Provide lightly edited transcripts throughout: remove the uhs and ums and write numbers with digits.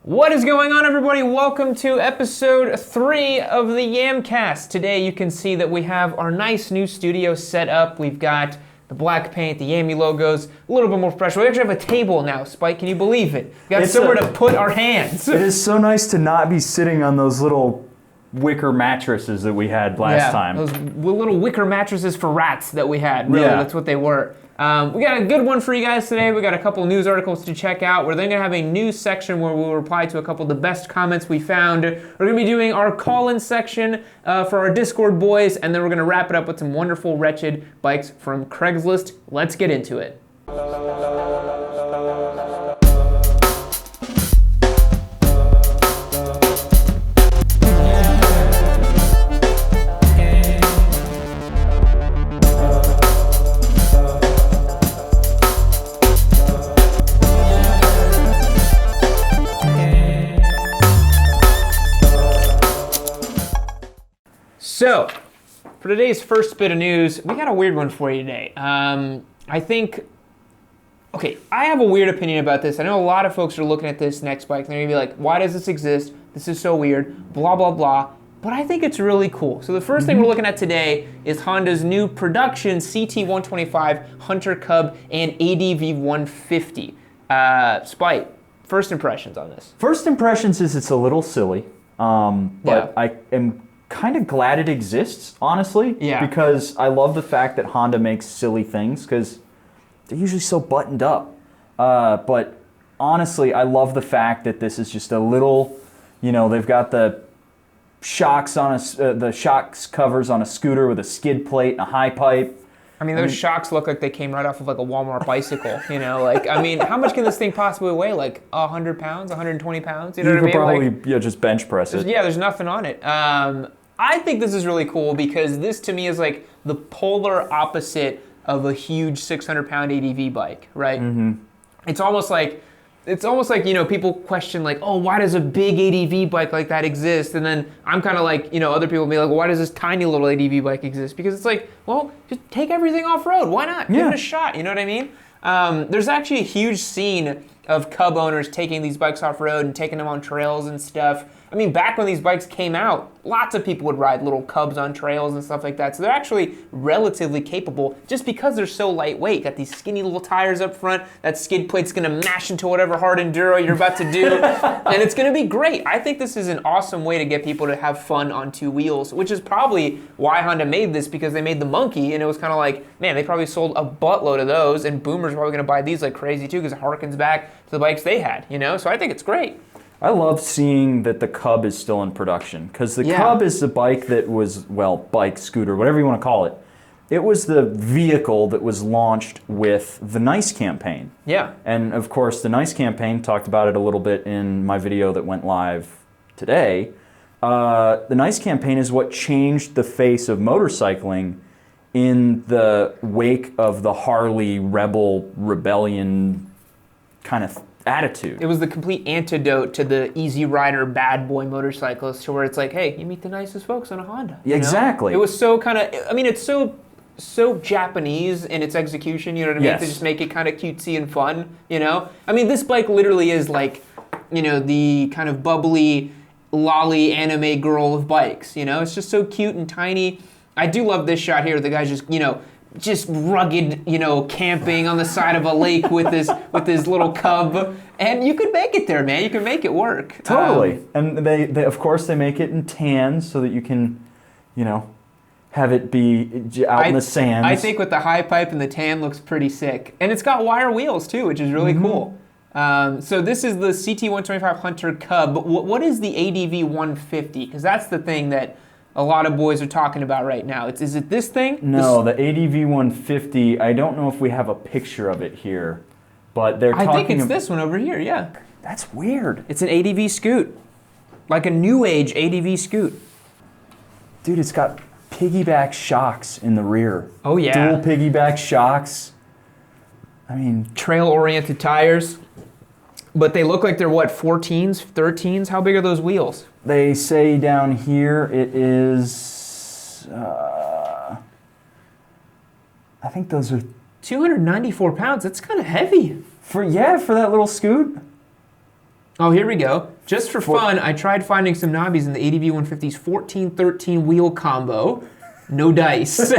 What is going on, everybody? Welcome to episode 3 of the Yamcast. Today you can see that we have our nice new studio set up. We've got the black paint, the Yammie logos, a little bit more professional. We actually have a table now, Spike. Can you believe it? We got somewhere to put our hands. It is so nice to not be sitting on those little wicker mattresses that we had last time. Those little wicker mattresses for rats that we had. Really, that's what they were. We got a good one for you guys today. We got a couple news articles to check out. We're then going to have a news section where we'll reply to a couple of the best comments we found. We're going to be doing our call-in section for our Discord boys, and then we're going to wrap it up with some wonderful Wretched bikes from Craigslist. Let's get into it. So, for today's first bit of news, we got a weird one for you today. I have a weird opinion about this. I know a lot of folks are looking at this next bike and they're gonna be like, why does this exist? This is so weird, blah, blah, blah. But I think it's really cool. So the first thing we're looking at today is Honda's new production CT125 Hunter Cub and ADV 150. Spike, first impressions on this? First impressions is it's a little silly, but I am kind of glad it exists, honestly, because I love the fact that Honda makes silly things because they're usually so buttoned up. But honestly, I love the fact that this is just a little, they've got the shocks on the shocks covers on a scooter with a skid plate and a high pipe. I mean, those shocks look like they came right off of like a Walmart bicycle, how much can this thing possibly weigh? Like 100 pounds, 120 pounds? You know what I mean? You could probably just bench press it. Yeah, there's nothing on it. I think this is really cool because this to me is like the polar opposite of a huge 600-pound ADV bike, right? It's almost like people question like, oh, why does a big ADV bike like that exist? And then I'm kind of like, other people be like, well, why does this tiny little ADV bike exist? Because it's like, well, just take everything off-road. Why not? Give it a shot, you know what I mean? There's actually a huge scene of Cub owners taking these bikes off-road and taking them on trails and stuff. I mean, back when these bikes came out, lots of people would ride little Cubs on trails and stuff like that. So they're actually relatively capable just because they're so lightweight. Got these skinny little tires up front. That skid plate's gonna mash into whatever hard enduro you're about to do. And it's gonna be great. I think this is an awesome way to get people to have fun on two wheels, which is probably why Honda made this, because they made the Monkey and it was kind of like, man, they probably sold a buttload of those and boomers are probably gonna buy these like crazy too because it harkens back to the bikes they had, So I think it's great. I love seeing that the Cub is still in production because the Cub is the bike that was, bike, scooter, whatever you want to call it. It was the vehicle that was launched with the NICE campaign. Yeah. And of course, the NICE campaign, talked about it a little bit in my video that went live today. The NICE campaign is what changed the face of motorcycling in the wake of the Harley rebellion kind of attitude. It was the complete antidote to the easy rider bad boy motorcyclist, to where it's like, hey, you meet the nicest folks on a Honda. Exactly. It was so kind of, it's so Japanese in its execution, you know what I mean? Yes. To just make it kind of cutesy and fun, this bike literally is like, the kind of bubbly, lolly anime girl of bikes, It's just so cute and tiny. I do love this shot here. The guy's just rugged, camping on the side of a lake with his little Cub, and you could make it there, man. You can make it work. Totally. And they of course they make it in tan so that you can, have it be out in the sands. I think with the high pipe and the tan looks pretty sick, and it's got wire wheels too, which is really cool. So this is the CT125 Hunter Cub. What is the ADV 150? Because that's the thing that a lot of boys are talking about right now. Is it this thing? No, the ADV 150, I don't know if we have a picture of it here, but they're talking... I think it's this one over here, yeah. That's weird. It's an ADV scoot. Like a new age ADV scoot. Dude, it's got piggyback shocks in the rear. Oh yeah. Dual piggyback shocks. I mean... Trail-oriented tires. But they look like they're what, 14s, 13s? How big are those wheels? They say down here it is, I think those are 294 pounds. That's kind of heavy. For that little scoot. Oh, here we go. Just for fun, I tried finding some knobbies in the ADV 150's 14-13 wheel combo. No dice.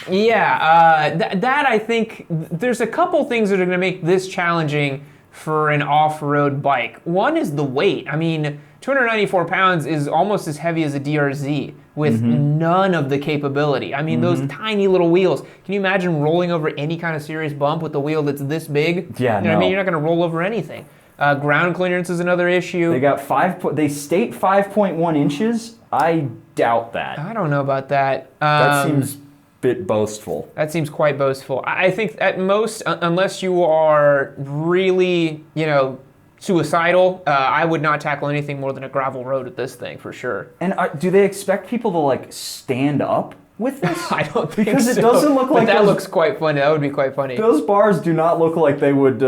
Yeah, that I think, there's a couple things that are going to make this challenging for an off-road bike. One is the weight. I mean, 294 pounds is almost as heavy as a DRZ with none of the capability. I mean, those tiny little wheels. Can you imagine rolling over any kind of serious bump with a wheel that's this big? Yeah, you know what I mean? You're not going to roll over anything. Ground clearance is another issue. They got they state 5.1 inches. I doubt that. I don't know about that. That seems a bit boastful. That seems quite boastful. I think at most, unless you are really, suicidal, I would not tackle anything more than a gravel road with this thing for sure. And do they expect people to like stand up with this? I don't think because so. It doesn't look like that looks quite funny. That would be quite funny. Those bars do not look like they would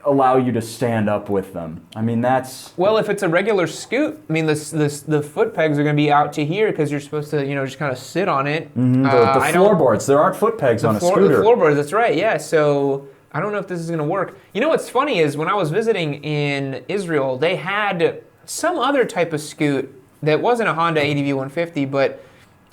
allow you to stand up with them. I mean, that's... Well, if it's a regular scoot, I mean, the foot pegs are going to be out to here because you're supposed to, just kind of sit on it. The floorboards. There aren't foot pegs on a scooter. The floorboards, that's right, yeah. So I don't know if this is going to work. You know what's funny is when I was visiting in Israel, they had some other type of scoot that wasn't a Honda ADV 150, but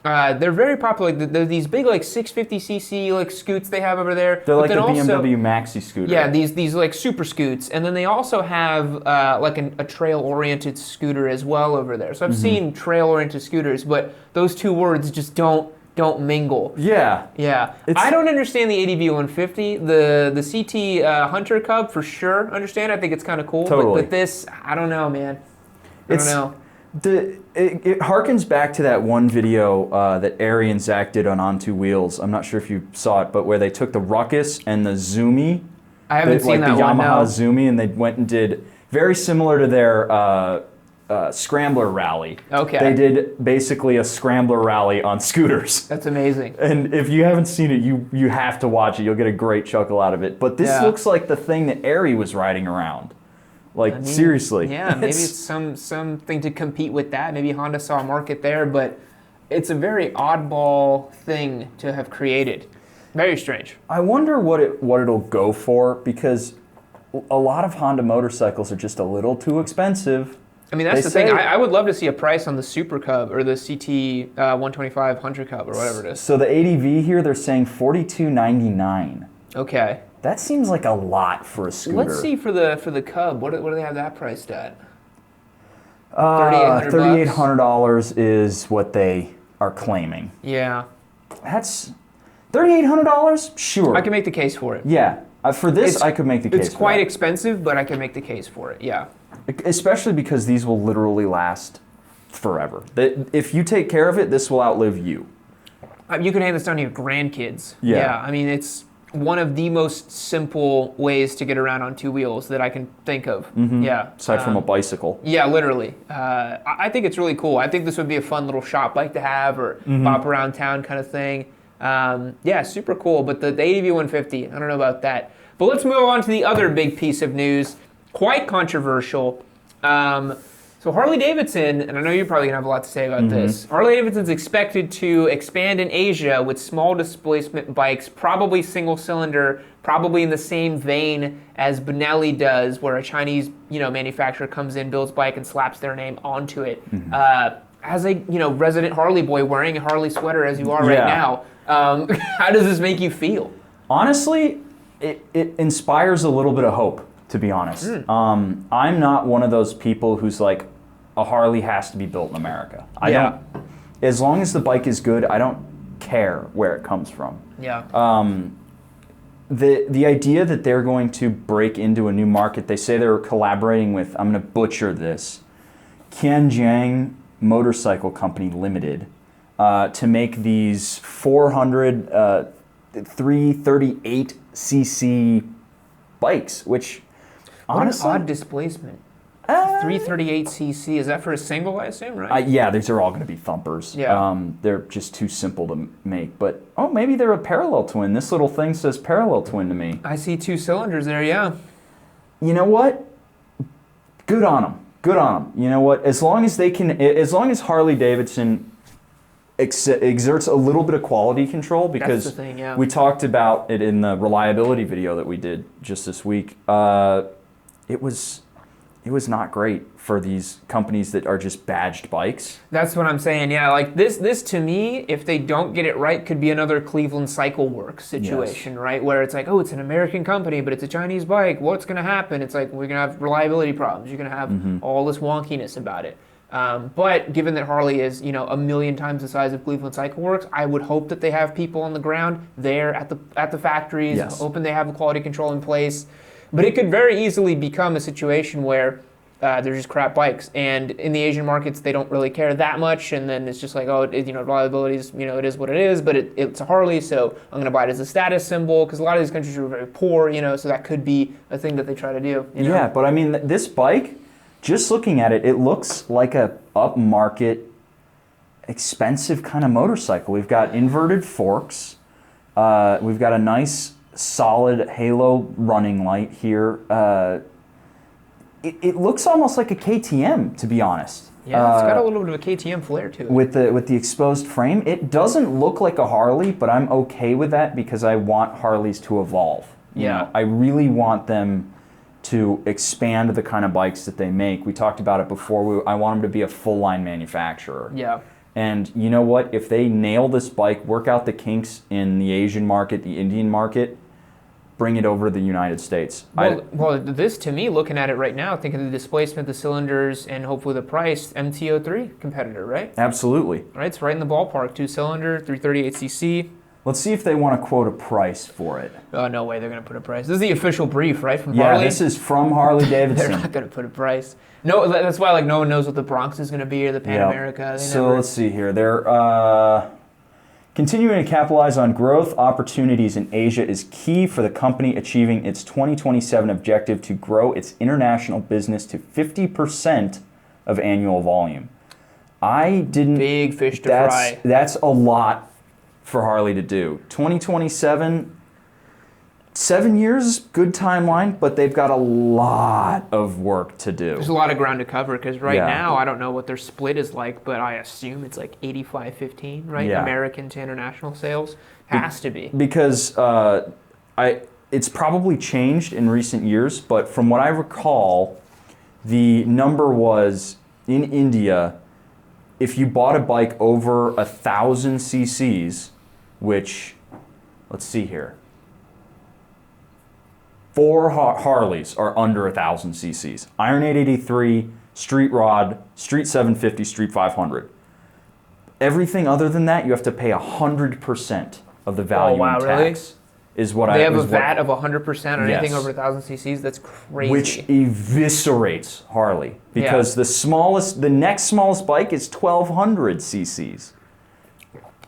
they're very popular. They're these big 650cc scoots they have over there. They're like the BMW Maxi scooter. Yeah, these super scoots, and then they also have a trail-oriented scooter as well over there. So I've seen trail-oriented scooters, but those two words just don't mingle. Yeah. Yeah. I don't understand the ADV 150. The CT Hunter Cub for sure understand. I think it's kind of cool. Totally. But this, I don't know, man. I don't know. It harkens back to that one video that Ari and Zach did on Two Wheels. I'm not sure if you saw it, but where they took the Ruckus and the Zoomy. I haven't seen that one, the Yamaha no. Zoomy, and they went and did very similar to their Scrambler rally. Okay. They did basically a Scrambler rally on scooters. That's amazing. And if you haven't seen it, you have to watch it. You'll get a great chuckle out of it. But this looks like the thing that Ari was riding around. Seriously. Yeah, maybe it's something to compete with that. Maybe Honda saw a market there, but it's a very oddball thing to have created. Very strange. I wonder what it'll go for, because a lot of Honda motorcycles are just a little too expensive. I mean, that's the thing. I would love to see a price on the Super Cub or the CT 125 Hunter Cub or whatever it is. So the ADV here, they're saying $42.99. Okay. That seems like a lot for a scooter. Let's see for the Cub. What do they have that priced at? $3,800 is what they are claiming. Yeah. That's $3,800? Sure. I can make the case for it. Yeah. For this, I could make the case for it. It's quite expensive, but I can make the case for it, yeah. Especially because these will literally last forever. If you take care of it, this will outlive you. You can hand this down to your grandkids. Yeah. I mean, it's one of the most simple ways to get around on two wheels that I can think of. Yeah. Aside from a bicycle. Yeah, literally. I think it's really cool. I think this would be a fun little shop bike to have or bop around town kind of thing. Yeah, super cool. But the ADV 150, I don't know about that. But let's move on to the other big piece of news. Quite controversial. So Harley Davidson, and I know you're probably going to have a lot to say about this, Harley Davidson's expected to expand in Asia with small displacement bikes, probably single cylinder, probably in the same vein as Benelli does, where a Chinese manufacturer comes in, builds bike, and slaps their name onto it. As a resident Harley boy wearing a Harley sweater as you are right now, how does this make you feel? Honestly, it inspires a little bit of hope, to be honest. I'm not one of those people who's like, a Harley has to be built in America. I don't. As long as the bike is good, I don't care where it comes from. Yeah. The idea that they're going to break into a new market, they say they're collaborating with, I'm going to butcher this, Qianjiang Motorcycle Company Limited, to make these 338cc bikes, which honestly... What an odd displacement. 338cc, is that for a single, I assume, right? Yeah, these are all going to be thumpers. Yeah. They're just too simple to make. But, maybe they're a parallel twin. This little thing says parallel twin to me. I see two cylinders there, yeah. You know what? Good on them. Good on them. You know what? As long as Harley Davidson exerts a little bit of quality control, because that's the thing, yeah. We talked about it in the reliability video that we did just this week. it was not great for these companies that are just badged bikes. That's what I'm saying. Yeah, like this to me, if they don't get it right, could be another Cleveland Cycle Works situation, right? Where it's like, oh, it's an American company, but it's a Chinese bike. What's going to happen? It's like, we're going to have reliability problems. You're going to have all this wonkiness about it. But given that Harley is, you know, 1 million times the size of Cleveland Cycle Works, I would hope that they have people on the ground there at the factories, hoping they have a quality control in place. But it could very easily become a situation where they're just crap bikes, and in the Asian markets they don't really care that much, and then it's just like, oh, you know, reliability is, you know, it is what it is, but it's a Harley, so I'm going to buy it as a status symbol, because a lot of these countries are very poor, you know, so that could be a thing that they try to do. You know? Yeah, but I mean, this bike, just looking at it, it looks like a upmarket, expensive kind of motorcycle. We've got inverted forks, we've got a nice solid halo running light here. It looks almost like a KTM, to be honest. Yeah, it's got a little bit of a KTM flair to it. With the exposed frame. It doesn't look like a Harley, but I'm okay with that because I want Harleys to evolve. You know, I really want them to expand the kind of bikes that they make. We talked about it before. I want them to be a full-line manufacturer. Yeah. And you know what? If they nail this bike, work out the kinks in the Asian market, the Indian market, bring it over to the United States. Well, this to me, looking at it right now, thinking the displacement, the cylinders, and hopefully the price, MT-03 competitor, right? Absolutely. Right, it's right in the ballpark. 2-cylinder, 338cc. Let's see if they want to quote a price for it. Oh, no way they're going to put a price. This is the official brief, right, from Harley? Yeah, this is from Harley Davidson. They're not going to put a price. No, that's why like no one knows what the Bronx is going to be or the Pan America. So let's see here. They're continuing to capitalize on growth opportunities in Asia is key for the company achieving its 2027 objective to grow its international business to 50% of annual volume. Big fish to fry. That's a lot for Harley to do. 2027, 7 years, good timeline, but they've got a lot of work to do. There's a lot of ground to cover because now I don't know what their split is like, but I assume it's like 85-15, right? Yeah. American to international sales has to be. Because it's probably changed in recent years, but from what I recall, the number was in India, if you bought a bike over 1,000 cc's, which, let's see here, 4 Harleys are under 1,000 cc's. Iron 883, Street Rod, Street 750, Street 500. Everything other than that, you have to pay 100% of the value in tax. Really? They have a VAT of 100% on anything over 1,000 cc's? That's crazy. Which eviscerates Harley. Because the next smallest bike is 1,200 cc's.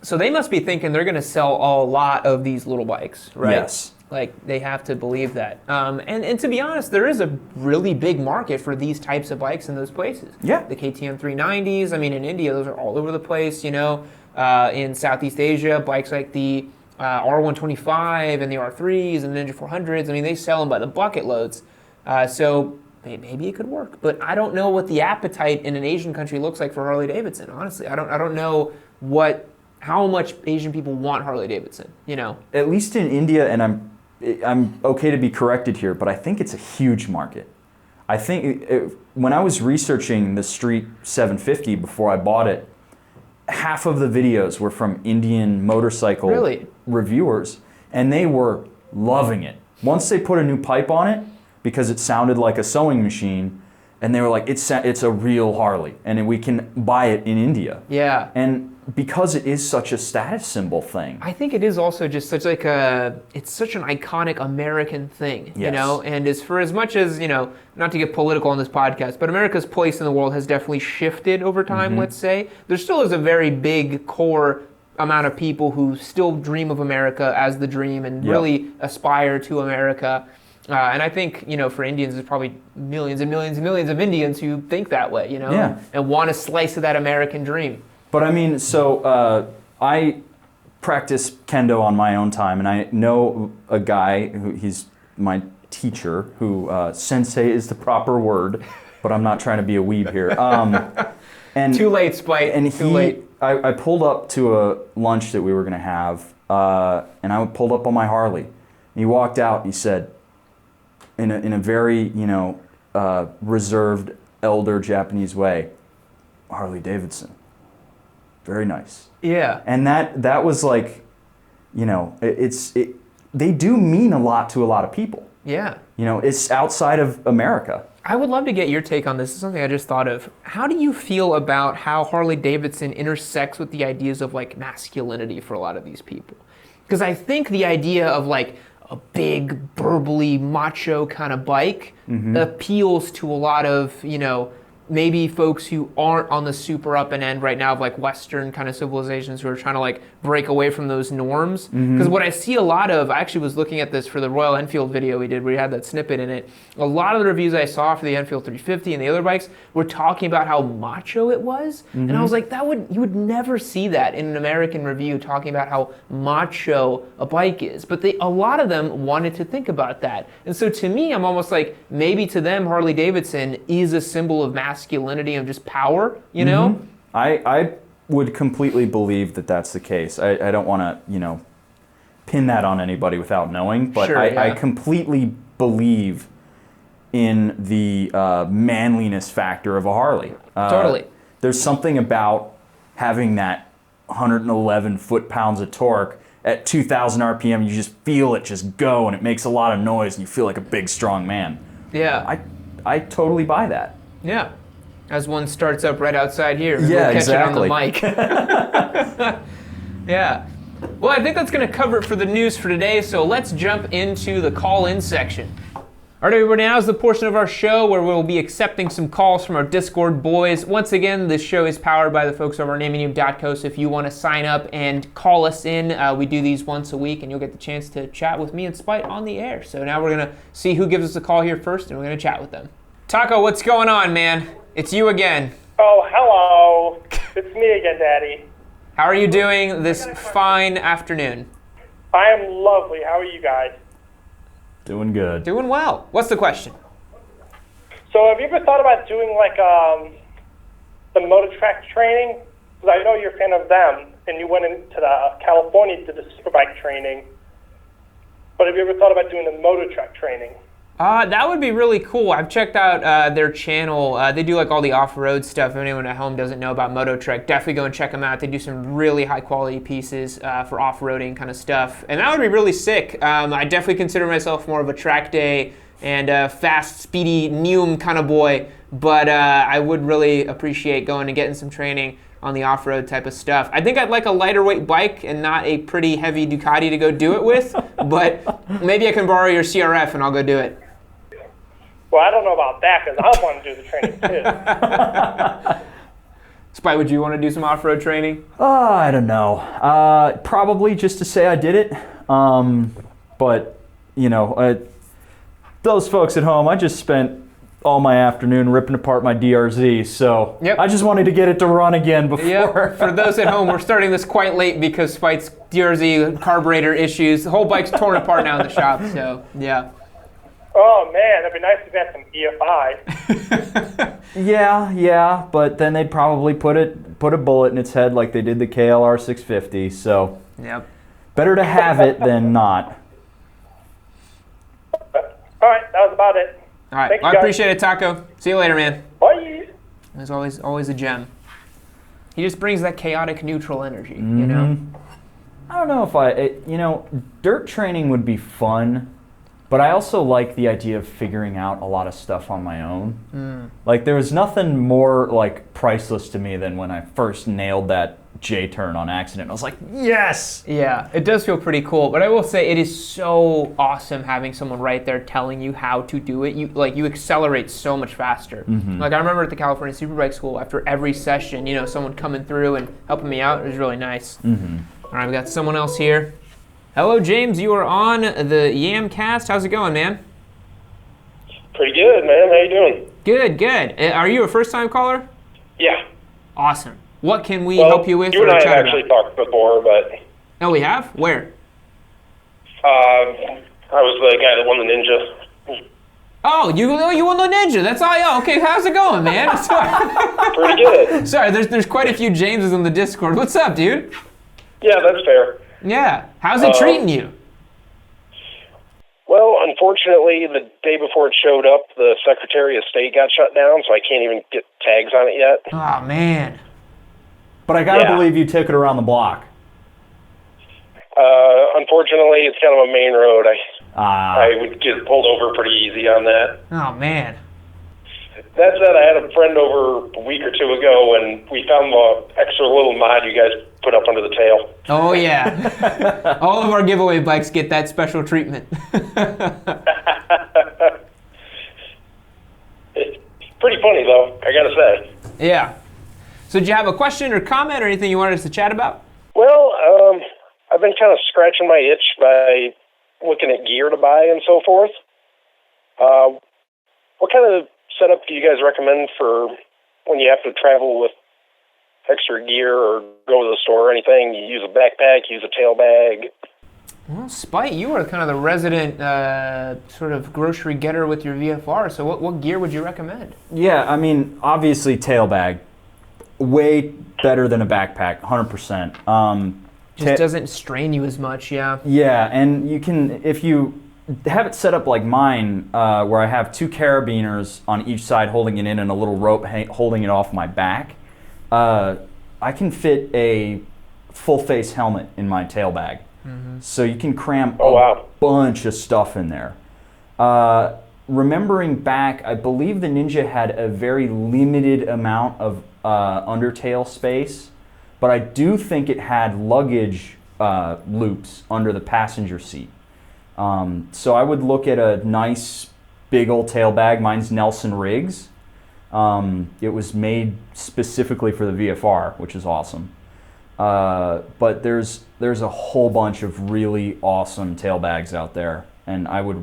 So they must be thinking they're going to sell a lot of these little bikes, right? Yes. Like, they have to believe that. And to be honest, there is a really big market for these types of bikes in those places. Yeah. The KTM 390s, I mean, in India, those are all over the place, you know. In Southeast Asia, bikes like the R125 and the R3s and the Ninja 400s, I mean, they sell them by the bucket loads. So maybe it could work. But I don't know what the appetite in an Asian country looks like for Harley Davidson, honestly. I don't know how much Asian people want Harley Davidson, you know. At least in India, and I'm okay to be corrected here, but I think it's a huge market. I think when I was researching the Street 750 before I bought it, half of the videos were from Indian motorcycle reviewers, and they were loving it. Once they put a new pipe on it, because it sounded like a sewing machine, and they were like, it's a real Harley, and we can buy it in India. Yeah. And because it is such a status symbol thing. I think it is also just such it's such an iconic American thing, you know? And for as much as, you know, not to get political on this podcast, but America's place in the world has definitely shifted over time, let's say. There still is a very big core amount of people who still dream of America as the dream and really aspire to America. And I think, you know, for Indians, there's probably millions and millions and millions of Indians who think that way, you know, and want a slice of that American dream. But I mean, so I practice kendo on my own time, and I know a guy he's my teacher, who sensei is the proper word, but I'm not trying to be a weeb here. And too late, Spite. And too late. I pulled up to a lunch that we were going to have, and I pulled up on my Harley. And he walked out. He said, in a very, you know, reserved elder Japanese way. Harley Davidson. Very nice. Yeah. And that was like, you know, they do mean a lot to a lot of people. Yeah. You know, it's outside of America. I would love to get your take on this. It's something I just thought of. How do you feel about how Harley Davidson intersects with the ideas of like masculinity for a lot of these people? Because I think the idea of like a big, burbly, macho kind of bike appeals to a lot of, you know, maybe folks who aren't on the super up and end right now of like Western kind of civilizations who are trying to like break away from those norms. Because what I see a lot of, I actually was looking at this for the Royal Enfield video we did where we had that snippet in it. A lot of the reviews I saw for the Enfield 350 and the other bikes were talking about how macho it was. And I was like, you would never see that in an American review talking about how macho a bike is. But a lot of them wanted to think about that. And so to me, I'm almost like, maybe to them, Harley Davidson is a symbol of masculinity and just power, you know? I would completely believe that that's the case. I don't want to, you know, pin that on anybody without knowing, but Sure, I completely believe in the manliness factor of a Harley. Totally. There's something about having that 111 foot-pounds of torque at 2,000 RPM. You just feel it just go, and it makes a lot of noise, and you feel like a big, strong man. Yeah. I totally buy that. Yeah. As one starts up right outside here. Yeah, we'll catch exactly. it on the mic. Yeah. Well, I think that's going to cover it for the news for today, so let's jump into the call-in section. All right, everybody, now is the portion of our show where we'll be accepting some calls from our Discord boys. Once again, this show is powered by the folks over at NamingNoob.co, so if you want to sign up and call us in, we do these once a week, and you'll get the chance to chat with me and Spite on the air. So now we're going to see who gives us a call here first, and we're going to chat with them. Taco, what's going on, man? It's you again. Oh, hello. It's me again, Daddy. How are you doing this fine afternoon? I am lovely. How are you guys? Doing good. Doing well. What's the question? So have you ever thought about doing like the motor track training? Because I know you're a fan of them, and you went into California to the superbike training. But have you ever thought about doing the motor track training? That would be really cool. I've checked out their channel. They do like all the off-road stuff. If anyone at home doesn't know about Mototrek, definitely go and check them out. They do some really high-quality pieces for off-roading kind of stuff. And that would be really sick. I definitely consider myself more of a track day and fast, speedy, Noob kind of boy. But I would really appreciate going and getting some training on the off-road type of stuff. I think I'd like a lighter weight bike and not a pretty heavy Ducati to go do it with. But maybe I can borrow your CRF and I'll go do it. Well, I don't know about that because I want to do the training too. Spite, would you want to do some off-road training? I don't know. Probably just to say I did it. But, you know, those folks at home, I just spent all my afternoon ripping apart my DRZ, so Yep. I just wanted to get it to run again before. Yep. For those at home, we're starting this quite late because Spite's DRZ carburetor issues. The whole bike's torn apart now in the shop, so yeah. Oh man, that'd be nice if you had some EFI. Yeah, but then they'd probably put a bullet in its head like they did the KLR 650, so Yep. better to have it than not. All right, that was about it. All right, Thank you, I guys. appreciate it, Taco. See you later, man. Bye. There's always a gem. He just brings that chaotic neutral energy, you know? I don't know if dirt training would be fun, but I also like the idea of figuring out a lot of stuff on my own. Like, there was nothing more, like, priceless to me than when I first nailed that J-turn on accident. I was like, yes! Yeah, it does feel pretty cool, but I will say it is so awesome having someone right there telling you how to do it. You accelerate so much faster. Like, I remember at the California Superbike School, after every session, you know, someone coming through and helping me out. It was really nice. All right, we got someone else here. Hello, James. You are on the Yamcast. How's it going, man? Pretty good, man. How you doing? Good. Are you a first-time caller? Yeah. Awesome. What can we help you with? You and or I have chat actually about? talked before, but Oh, we have? Where? I was the guy that won the Ninja. Oh, you won the Ninja. That's all. Yeah, okay, how's it going, man? Pretty good. Sorry, there's quite a few Jameses on the Discord. What's up, dude? Yeah, that's fair. Yeah. How's it treating you? Well, unfortunately, the day before it showed up, the Secretary of State got shut down, so I can't even get tags on it yet. Oh, man. But I gotta believe you took it around the block. Unfortunately, it's kind of a main road. I would get pulled over pretty easy on that. Oh, man. That said, I had a friend over a week or two ago, and we found the extra little mod you guys put up under the tail. Oh, yeah. All of our giveaway bikes get that special treatment. It's pretty funny, though, I gotta say. Yeah. So did you have a question or comment or anything you wanted us to chat about? Well, I've been kind of scratching my itch by looking at gear to buy and so forth. What kind of setup do you guys recommend for when you have to travel with extra gear or go to the store or anything? You use a backpack, use a tail bag? Well, Spite, you are kind of the resident sort of grocery getter with your VFR, so what gear would you recommend? Yeah, I mean, obviously tail bag. Way better than a backpack, 100%. Just doesn't strain you as much, yeah. Yeah, and you can, if you have it set up like mine, where I have 2 carabiners on each side holding it in and a little rope holding it off my back, I can fit a full face helmet in my tail bag. Mm-hmm. So you can cram a bunch of stuff in there. Remembering back, I believe the Ninja had a very limited amount of undertail space, but I do think it had luggage loops under the passenger seat. So I would look at a nice big old tail bag. Mine's Nelson Riggs. It was made specifically for the VFR, which is awesome. But there's a whole bunch of really awesome tail bags out there, and I would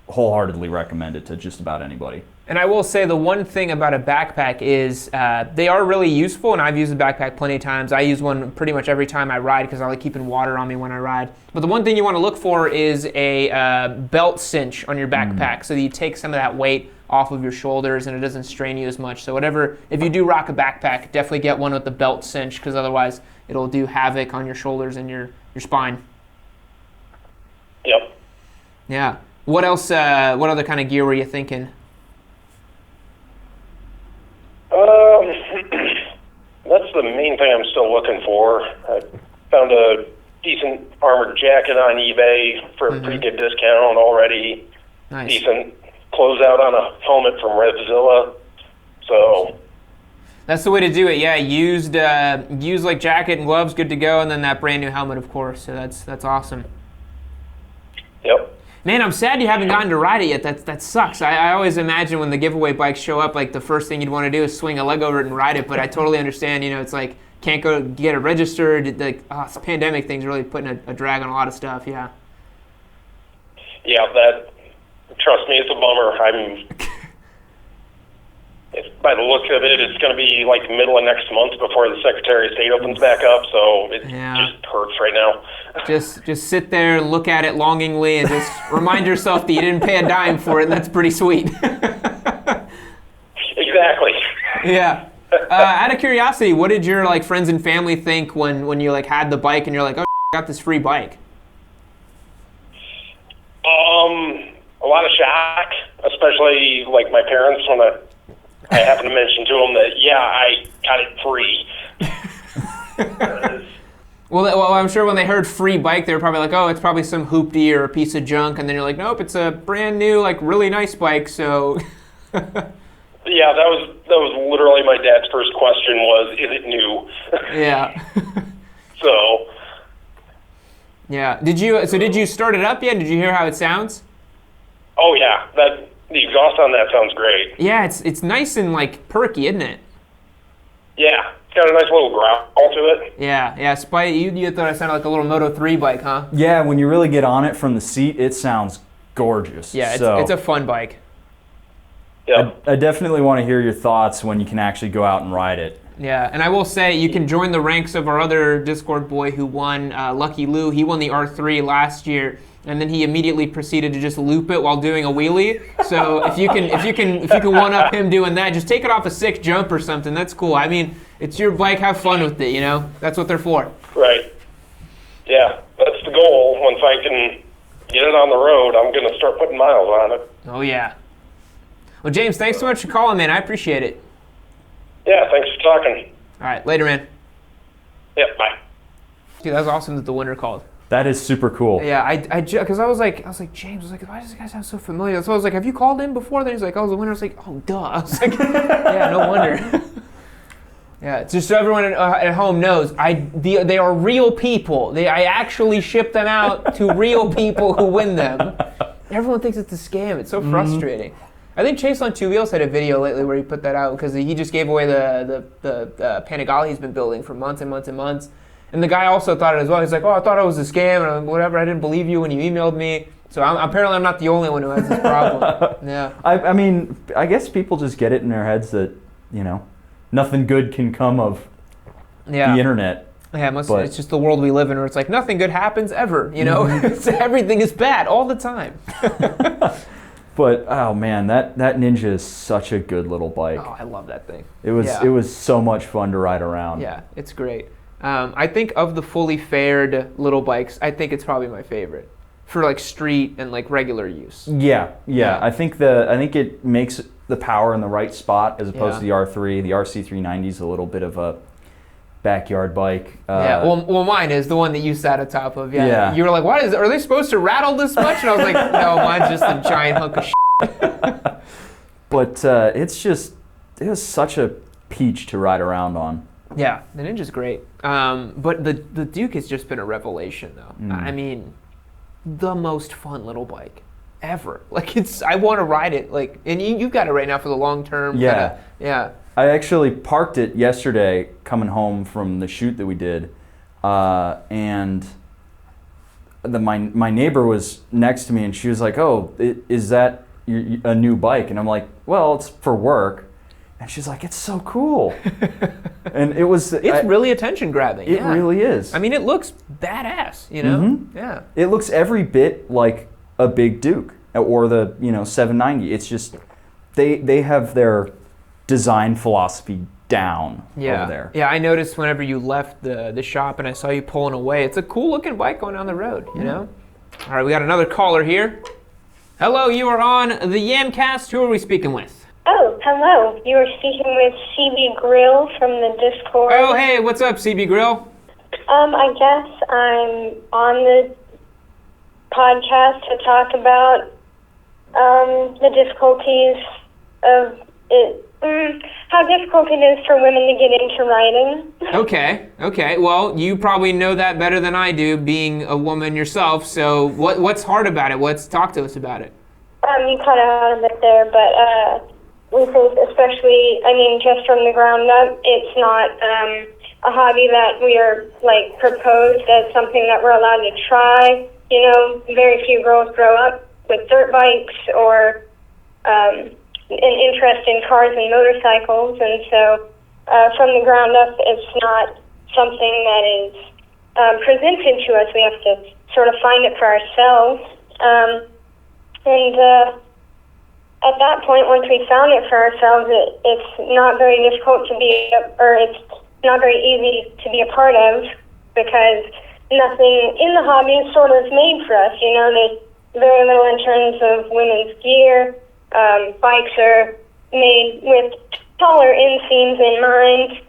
wholeheartedly recommend it to just about anybody. And I will say the one thing about a backpack is they are really useful, and I've used a backpack plenty of times. I use one pretty much every time I ride because I like keeping water on me when I ride. But the one thing you want to look for is a belt cinch on your backpack so that you take some of that weight off of your shoulders and it doesn't strain you as much. So if you do rock a backpack, definitely get one with the belt cinch because otherwise it'll do havoc on your shoulders and your spine. Yep. Yeah. What else, what other kind of gear were you thinking? That's the main thing I'm still looking for. I found a decent armored jacket on eBay for a pretty good discount already. Nice. Decent closeout on a helmet from Revzilla. So that's the way to do it. Yeah, used like jacket and gloves, good to go, and then that brand new helmet, of course. So that's awesome. Yep. Man, I'm sad you haven't gotten to ride it yet. That sucks. I always imagine when the giveaway bikes show up, like the first thing you'd want to do is swing a leg over it and ride it. But I totally understand. You know, it's like can't go get it registered. Like this pandemic thing's really putting a drag on a lot of stuff. Yeah. Yeah, trust me, it's a bummer. By the look of it, it's going to be like the middle of next month before the Secretary of State opens back up, so it just hurts right now. Just sit there and look at it longingly and just remind yourself that you didn't pay a dime for it, and that's pretty sweet. Exactly. Yeah. Out of curiosity, what did your friends and family think when you had the bike and you're like, oh, I got this free bike? A lot of shock, especially my parents when I happened to mention to them that, yeah, I got it free. Well, I'm sure when they heard free bike, they were probably like, oh, it's probably some hoopty or a piece of junk. And then you're like, nope, it's a brand new, really nice bike, so... Yeah, that was literally my dad's first question was, is it new? Yeah. So... Yeah. Did you start it up yet? Did you hear how it sounds? Oh, yeah. The exhaust on that sounds great. Yeah, it's nice and perky, isn't it? Yeah, it's got a nice little growl to it. Yeah. Spite, you thought it sounded like a little Moto 3 bike, huh? Yeah, when you really get on it from the seat, it sounds gorgeous. Yeah, it's a fun bike. Yeah. I definitely want to hear your thoughts when you can actually go out and ride it. Yeah, and I will say you can join the ranks of our other Discord boy who won, Lucky Lou. He won the R3 last year, and then he immediately proceeded to just loop it while doing a wheelie. So if you can one up him doing that, just take it off a sick jump or something. That's cool. I mean, it's your bike. Have fun with it. You know, that's what they're for. Right. Yeah, that's the goal. Once I can get it on the road, I'm going to start putting miles on it. Oh, yeah. Well, James, thanks so much for calling, man. I appreciate it. Yeah, thanks for talking. All right, later, man. Yep, bye. Dude, that was awesome that the winner called. That is super cool. Yeah, because I was like, James, I was like, why does this guy sound so familiar? So I was like, have you called in before? Then he's like, oh, the winner. I was like, oh, duh. I was like, yeah, no wonder. Yeah, just so everyone at home knows, they are real people. I actually ship them out to real people who win them. Everyone thinks it's a scam. It's so frustrating. I think Chase on Two Wheels had a video lately where he put that out because he just gave away the Panigale he's been building for months and months and months. And the guy also thought it as well. He's like, oh, I thought it was a scam and whatever. I didn't believe you when you emailed me. So apparently I'm not the only one who has this problem. Yeah. I mean, I guess people just get it in their heads that, nothing good can come of the internet. Yeah, it's just the world we live in where it's like nothing good happens ever, Everything is bad all the time. But, oh man, that Ninja is such a good little bike. Oh, I love that thing. It was so much fun to ride around. Yeah, it's great. I think of the fully fared little bikes, I think it's probably my favorite for like street and like regular use. Yeah. I think it makes the power in the right spot as opposed to the R3. The RC390 is a little bit of a backyard bike. Well, mine is the one that you sat atop of. Yeah. You were like, are they supposed to rattle this much? And I was like, no, mine's just a giant hunk of shit. But it was such a peach to ride around on. Yeah, the Ninja's great. But the Duke has just been a revelation, though. I mean, the most fun little bike ever. Like, I want to ride it. Like, and you've got it right now for the long term. Yeah. Yeah. I actually parked it yesterday coming home from the shoot that we did, and my neighbor was next to me, and she was like, "Oh, is that a new bike?" And I'm like, "Well, it's for work." And she's like, "It's so cool." And it's really attention grabbing. It really is. I mean, it looks badass, Mm-hmm. Yeah. It looks every bit like a big Duke or the 790. It's just they have their design philosophy down over there. Yeah, I noticed whenever you left the shop and I saw you pulling away. It's a cool looking bike going down the road, you know? All right, we got another caller here. Hello, you are on the Yamcast. Who are we speaking with? Oh, hello. You are speaking with CB Grill from the Discord. Oh, hey, what's up, CB Grill? I guess I'm on the podcast to talk about the difficulties of it. How difficult it is for women to get into riding. Okay. Well, you probably know that better than I do, being a woman yourself. So, what's hard about it? Talk to us about it. You cut out a bit there, but we think, especially, just from the ground up, it's not a hobby that we are proposed as something that we're allowed to try. Very few girls grow up with dirt bikes or an interest in cars and motorcycles, and so from the ground up, it's not something that is presented to us. We have to sort of find it for ourselves, and at that point, once we found it for ourselves, it's not very difficult to be, or it's not very easy to be a part of, because nothing in the hobby is sort of made for us. There's very little in terms of women's gear. Bikes are made with taller inseams in mind.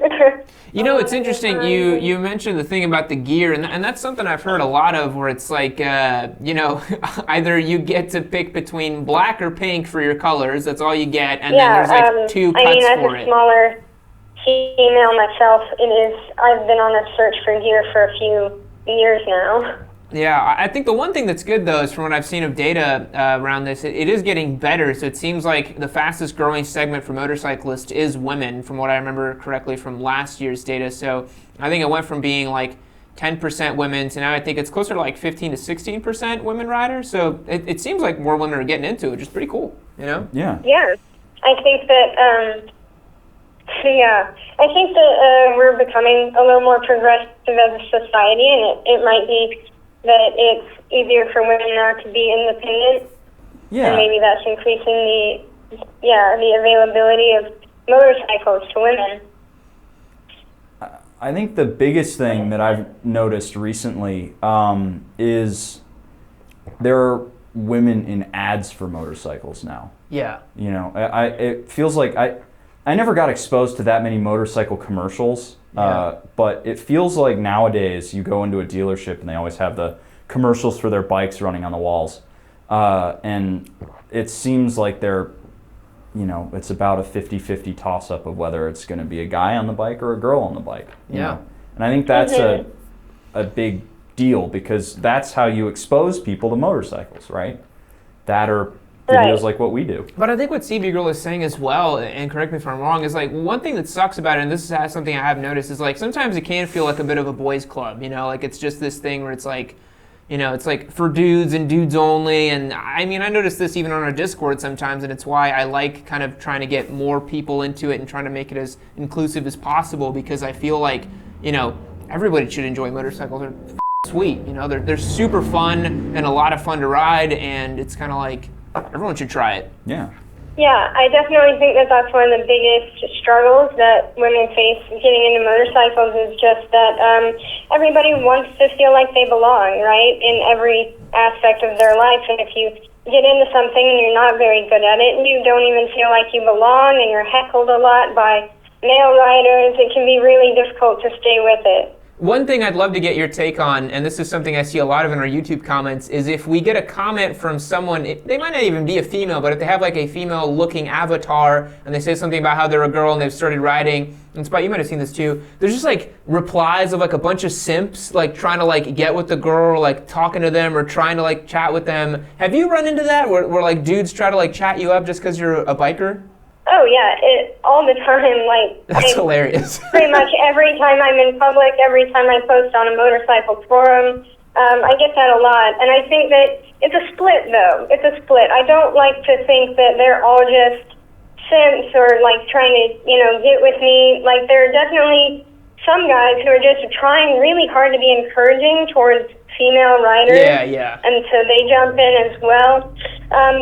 It's interesting. You mentioned the thing about the gear, and that's something I've heard a lot of, where it's like, either you get to pick between black or pink for your colors. That's all you get, and then there's two cuts for it. As a smaller female myself, I've been on a search for gear for a few years now. Yeah, I think the one thing that's good, though, is from what I've seen of data around this, it is getting better. So it seems like the fastest growing segment for motorcyclists is women, from what I remember correctly from last year's data. So I think it went from being 10% women to now I think it's closer to 15 to 16% women riders. So it seems like more women are getting into it, which is pretty cool, Yeah. Yeah, I think that, I think that we're becoming a little more progressive as a society, and it might be that it's easier for women now to be independent. Yeah. And maybe that's increasing the availability of motorcycles to women. I think the biggest thing that I've noticed recently is there are women in ads for motorcycles now. Yeah. You know, it feels like I never got exposed to that many motorcycle commercials, but it feels like nowadays you go into a dealership and they always have the commercials for their bikes running on the walls. And it seems like they're, you know, it's about a 50-50 toss-up of whether it's going to be a guy on the bike or a girl on the bike. You know? And I think that's a big deal, because that's how you expose people to motorcycles, right? That or videos like what we do. But I think what CB Girl is saying as well, and correct me if I'm wrong, is like one thing that sucks about it, and this is something I have noticed, is like sometimes it can feel like a bit of a boys club, you know, like it's just this thing where it's like, you know, it's like for dudes and dudes only. And I mean, I notice this even on our Discord sometimes, and it's why I like kind of trying to get more people into it and trying to make it as inclusive as possible, because I feel like, you know, everybody should enjoy motorcycles. They're sweet, you know, they're super fun and a lot of fun to ride, and it's kind of like everyone should try it. Yeah. Yeah, I definitely think that that's one of the biggest struggles that women face getting into motorcycles, is just that everybody wants to feel like they belong, right, in every aspect of their life. And if you get into something and you're not very good at it, and you don't even feel like you belong, and you're heckled a lot by male riders, it can be really difficult to stay with it. One thing I'd love to get your take on, and this is something I see a lot of in our YouTube comments, is if we get a comment from someone, they might not even be a female, but if they have like a female looking avatar and they say something about how they're a girl and they've started riding, and Spot, you might have seen this too, there's just like replies of like a bunch of simps like trying to like get with the girl, like talking to them or trying to like chat with them. Have you run into that where like dudes try to like chat you up just because you're a biker? Oh yeah, all the time. Like, that's hilarious. Pretty much every time I'm in public, every time I post on a motorcycle forum, I get that a lot. And I think that it's a split, though. It's a split. I don't like to think that they're all just simps or like trying to, you know, get with me. Like, there are definitely some guys who are just trying really hard to be encouraging towards female riders. Yeah. And so they jump in as well.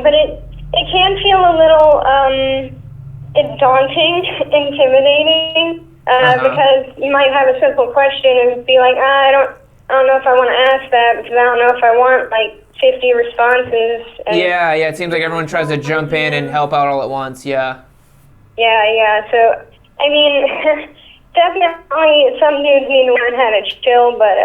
But it can feel a little it's daunting, intimidating, because you might have a simple question and be like, I don't know if I want to ask that, because I don't know if I want like 50 responses. And yeah, it seems like everyone tries to jump in and help out all at once, yeah. Yeah, so, I mean, definitely some dudes need to learn how to chill, but...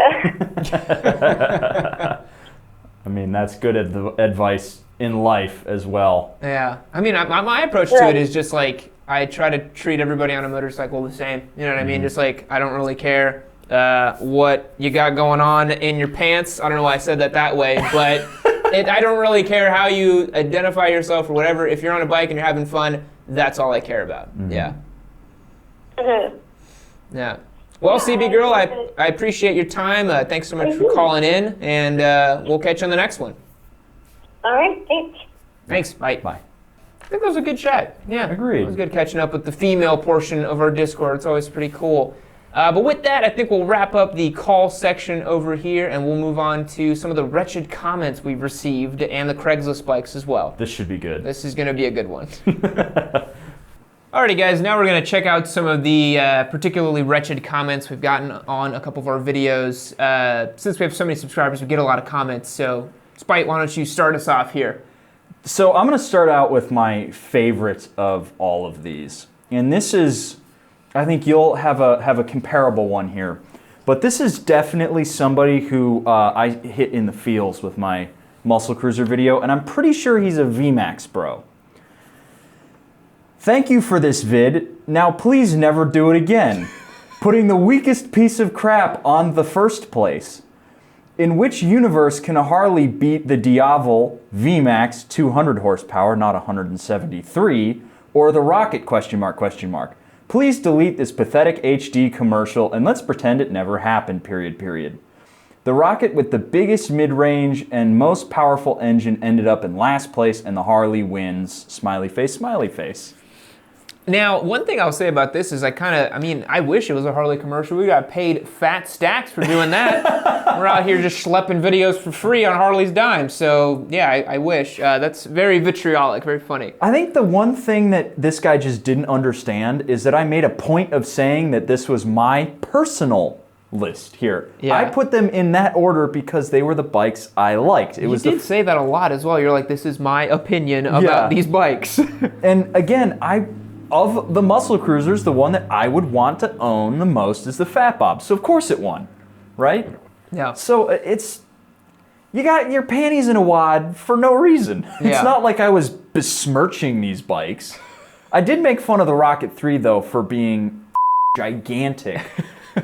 I mean, that's good advice in life as well. Yeah, I mean, my approach to it is just like, I try to treat everybody on a motorcycle the same. You know what I mean? Just like, I don't really care what you got going on in your pants. I don't know why I said that way, but I don't really care how you identify yourself or whatever. If you're on a bike and you're having fun, that's all I care about. Yeah. Yeah. Well, CB Girl, I appreciate your time. Thanks so much for calling in, and we'll catch you on the next one. All right, thanks. Thanks. Bye. I think that was a good chat. Yeah, agreed. It was good catching up with the female portion of our Discord. It's always pretty cool. But with that, I think we'll wrap up the call section over here, and we'll move on to some of the wretched comments we've received and the Craigslist bikes as well. This should be good. This is going to be a good one. Alrighty guys, now we're going to check out some of the particularly wretched comments we've gotten on a couple of our videos. Since we have so many subscribers, we get a lot of comments, so Spite, why don't you start us off here? So I'm going to start out with my favorite of all of these. And this is, I think you'll have a comparable one here. But this is definitely somebody who I hit in the feels with my Muscle Cruiser video, and I'm pretty sure he's a VMAX bro. Thank you for this vid. Now please never do it again. Putting the weakest piece of crap on the first place. In which universe can a Harley beat the Diavel VMAX 200 horsepower, not 173, or the Rocket ? Please delete this pathetic HD commercial and let's pretend it never happened, period. The Rocket with the biggest mid-range and most powerful engine ended up in last place and the Harley wins, smiley face. Now, one thing I'll say about this is I wish it was a Harley commercial. We got paid fat stacks for doing that. We're out here just schlepping videos for free on Harley's dime. So, yeah, I wish. That's very vitriolic, very funny. I think the one thing that this guy just didn't understand is that I made a point of saying that this was my personal list here. Yeah. I put them in that order because they were the bikes I liked. You did say that a lot as well. You're like, this is my opinion about these bikes. And again, of the muscle cruisers, the one that I would want to own the most is the Fat Bob. So of course it won, right? Yeah. So you got your panties in a wad for no reason. It's not like I was besmirching these bikes. I did make fun of the Rocket 3 though for being gigantic,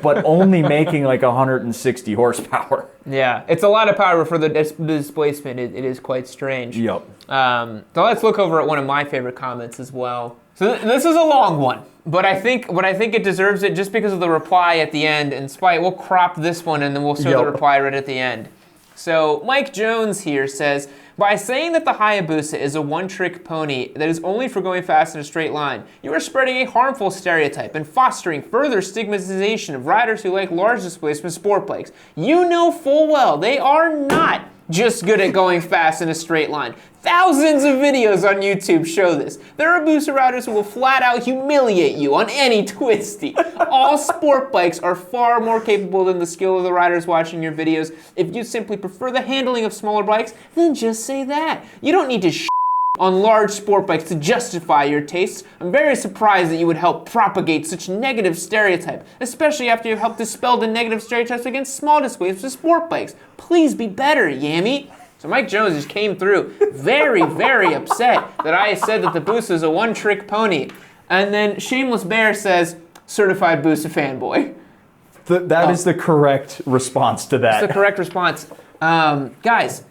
but only making like 160 horsepower. Yeah, it's a lot of power for the displacement. It is quite strange. Yep. So let's look over at one of my favorite comments as well. So this is a long one, but I think it deserves it just because of the reply at the end. And Spite, we'll crop this one and then we'll show the reply right at the end. So Mike Jones here says, by saying that the Hayabusa is a one-trick pony that is only for going fast in a straight line, you are spreading a harmful stereotype and fostering further stigmatization of riders who like large displacement sport bikes. You know full well they are not just good at going fast in a straight line. Thousands of videos on YouTube show this. There are Busa riders who will flat out humiliate you on any twisty. All sport bikes are far more capable than the skill of the riders watching your videos. If you simply prefer the handling of smaller bikes, then just say that. You don't need to on large sport bikes to justify your tastes. I'm very surprised that you would help propagate such negative stereotype, especially after you've helped dispel the negative stereotypes against small displacement sport bikes. Please be better, Yammie. So Mike Jones just came through very, very upset that I said that the Busa is a one-trick pony. And then Shameless Bear says, certified Busa fanboy. That is the correct response to that. That's the correct response. Guys,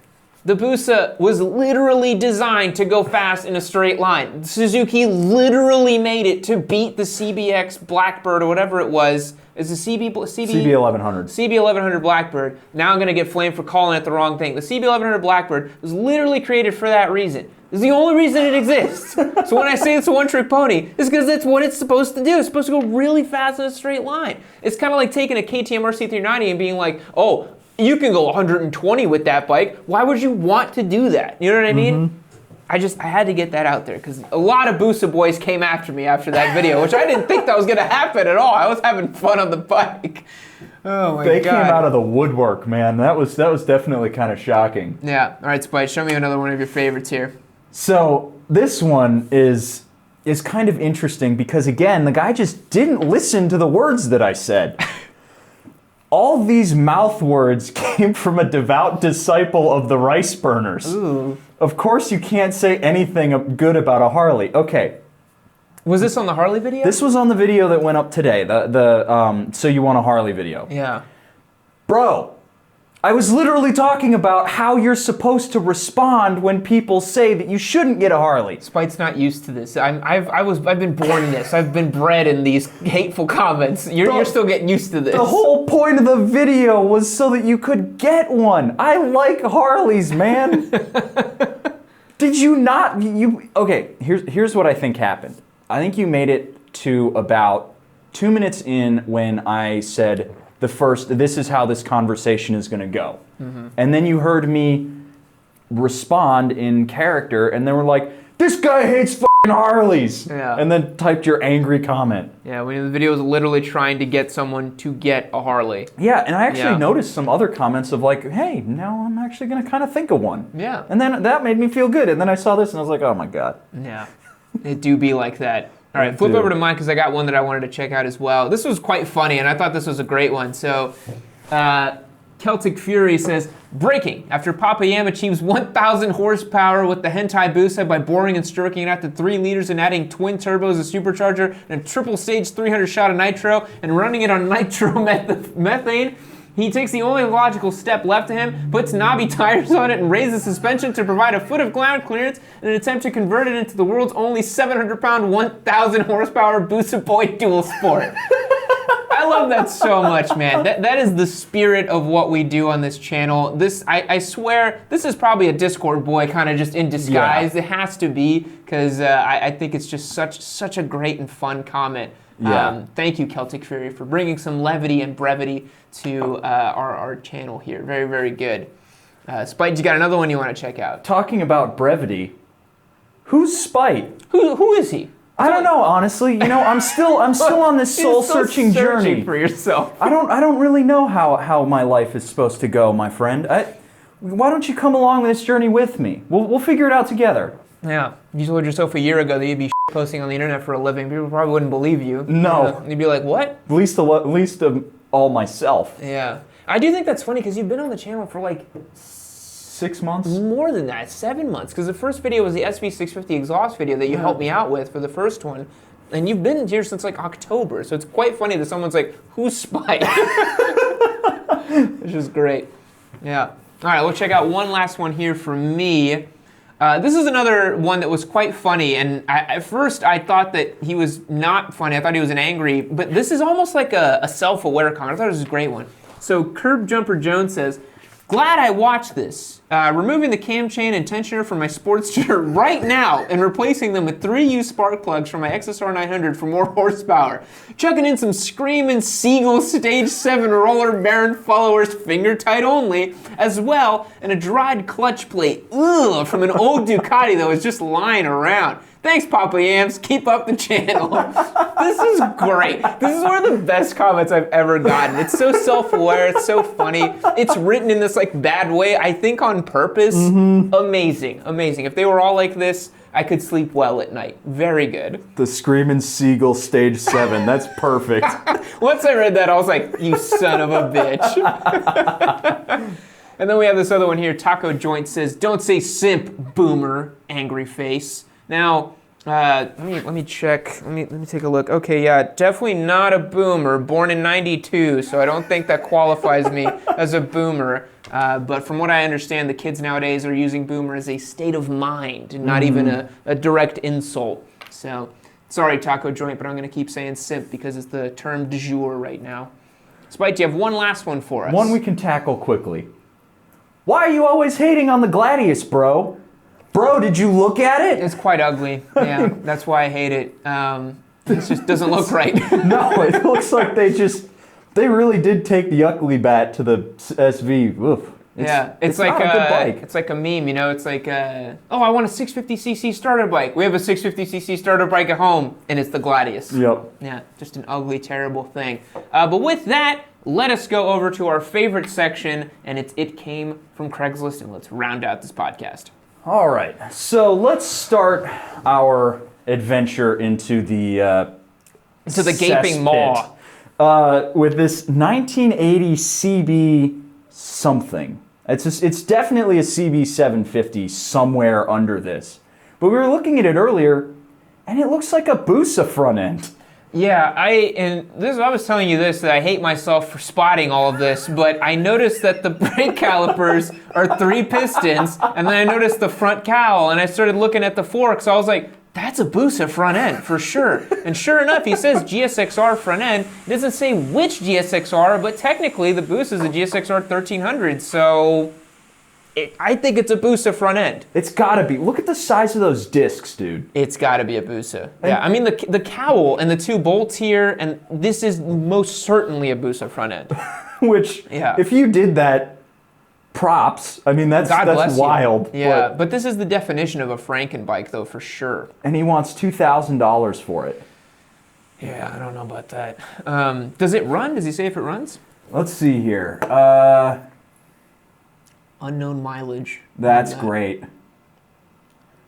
the Busa was literally designed to go fast in a straight line. Suzuki literally made it to beat the CBX Blackbird or whatever it was. It's a CB1100. CB1100 Blackbird. Now I'm going to get flamed for calling it the wrong thing. The CB1100 Blackbird was literally created for that reason. It's the only reason it exists. So when I say it's a one-trick pony, it's because that's what it's supposed to do. It's supposed to go really fast in a straight line. It's kind of like taking a KTM RC390 and being like, oh, you can go 120 with that bike. Why would you want to do that? You know what I mean? I had to get that out there because a lot of Busa boys came after me after that video, which I didn't think that was going to happen at all. I was having fun on the bike. Oh my God. They came out of the woodwork, man. That was definitely kind of shocking. Yeah. All right, Spite, show me another one of your favorites here. So this one is kind of interesting because, again, the guy just didn't listen to the words that I said. All these mouth words came from a devout disciple of the rice burners. Ooh. Of course you can't say anything good about a Harley. Okay. Was this on the Harley video? This was on the video that went up today, the So You Want a Harley video. Yeah. Bro, I was literally talking about how you're supposed to respond when people say that you shouldn't get a Harley. Spite's not used to this. I've been born in this. I've been bred in these hateful comments. You're still getting used to this. The whole point of the video was so that you could get one. I like Harleys, man. Did you not? Okay, here's what I think happened. I think you made it to about 2 minutes in when I said this is how this conversation is going to go. And then you heard me respond in character, and they were like, this guy hates f***ing Harleys. Yeah. And then typed your angry comment. Yeah, when the video was literally trying to get someone to get a Harley. Yeah, and I actually noticed some other comments of like, hey, now I'm actually going to kind of think of one. Yeah. And then that made me feel good. And then I saw this and I was like, oh my God. Yeah, it do be like that. All right, flip over to mine because I got one that I wanted to check out as well. This was quite funny, and I thought this was a great one. So, Celtic Fury says, breaking. After Papa Yam achieves 1,000 horsepower with the Hentai Busa by boring and stroking it out to 3 liters and adding twin turbos, a supercharger, and a triple stage 300 shot of nitro, and running it on nitro methane, he takes the only logical step left to him, puts knobby tires on it, and raises suspension to provide a foot of ground clearance in an attempt to convert it into the world's only 700-pound, 1,000 horsepower Busa Boy dual sport. I love that so much, man. That is the spirit of what we do on this channel. I swear, this is probably a Discord boy kind of just in disguise. Yeah. It has to be, because I think it's just such a great and fun comment. Yeah. Thank you, Celtic Fury, for bringing some levity and brevity to our channel here. Very, very good. Spite, you got another one you want to check out? Talking about brevity, who's Spite? Who is he? I don't know, honestly. You know, I'm still on this soul-searching journey for yourself. I don't really know how my life is supposed to go, my friend. Why don't you come along this journey with me? We'll figure it out together. Yeah, you told yourself a year ago that you'd be posting on the internet for a living. People probably wouldn't believe you. No. You'd be like, what? At least of all myself. Yeah. I do think that's funny because you've been on the channel for like 6 months? more than that, 7 months. Because the first video was the SV650 exhaust video that you helped me out with for the first one. And you've been here since like October. So it's quite funny that someone's like, who's Spike? Which is great. Yeah. All right, we'll check out one last one here from me. This is another one that was quite funny, and at first I thought that he was not funny. I thought he was an angry, but this is almost like a self-aware comment. I thought it was a great one. So Curb Jumper Jones says, glad I watched this. Removing the cam chain and tensioner from my Sportster right now and replacing them with 3 used spark plugs from my XSR 900 for more horsepower. Chucking in some Screamin' Seagull Stage 7 Roller Baron followers finger tight only, as well, and a dried clutch plate, from an old Ducati that was just lying around. Thanks, Papa Yams. Keep up the channel. This is great. This is one of the best comments I've ever gotten. It's so self-aware. It's so funny. It's written in this like bad way, I think on purpose. Amazing, amazing. If they were all like this, I could sleep well at night. Very good. The Screamin' Seagull Stage 7. That's perfect. Once I read that, I was like, you son of a bitch. And then we have this other one here. Taco Joint says, don't say simp, boomer, angry face. Now, let me check. Let me take a look. Okay, yeah, definitely not a boomer. Born in '92, so I don't think that qualifies me as a boomer. But from what I understand, the kids nowadays are using boomer as a state of mind, and not even a direct insult. So, sorry, Taco Joint, but I'm going to keep saying simp because it's the term du jour right now. Spike, do you have one last one for us? One we can tackle quickly. Why are you always hating on the Gladius, bro? Bro, did you look at it? It's quite ugly. Yeah, that's why I hate it. It just doesn't look right. No, it looks like they really did take the ugly bat to the SV. Oof. It's like not a good bike. It's like a meme, you know. It's like, oh, I want a 650cc starter bike. We have a 650cc starter bike at home, and it's the Gladius. Yep. Yeah, just an ugly, terrible thing. But with that, let us go over to our favorite section, and it's It Came from Craigslist, and let's round out this podcast. All right, so let's start our adventure into the gaping maw with this 1980 CB something. It's definitely a CB 750 somewhere under this, but we were looking at it earlier, and it looks like a Busa front end. Yeah, I was telling you this, that I hate myself for spotting all of this, but I noticed that the brake calipers are 3 pistons, and then I noticed the front cowl, and I started looking at the forks. I was like, that's a Busa front end for sure. And sure enough, he says GSXR front end. It doesn't say which GSXR, but technically the Busa is a GSXR 1300, so I think it's a Busa front end. It's gotta be. Look at the size of those discs, dude. It's gotta be a Busa. Yeah, I mean the cowl and the 2 bolts here, and this is most certainly a Busa front end. Which, if you did that, props. I mean, that's wild. Yeah, but this is the definition of a Franken bike, though, for sure. And he wants $2,000 for it. Yeah, I don't know about that. Does it run? Does he say if it runs? Let's see here. Unknown mileage. That's great.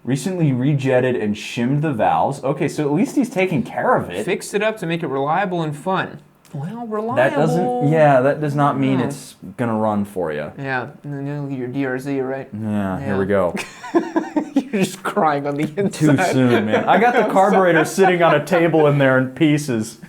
Recently rejetted and shimmed the valves. Okay, so at least he's taking care of it. Fixed it up to make it reliable and fun. Well, reliable. That does not mean it's gonna run for you. Yeah, and then you look at your DRZ, right? Yeah, here we go. You're just crying on the inside. Too soon, man. I got the carburetor sitting on a table in there in pieces.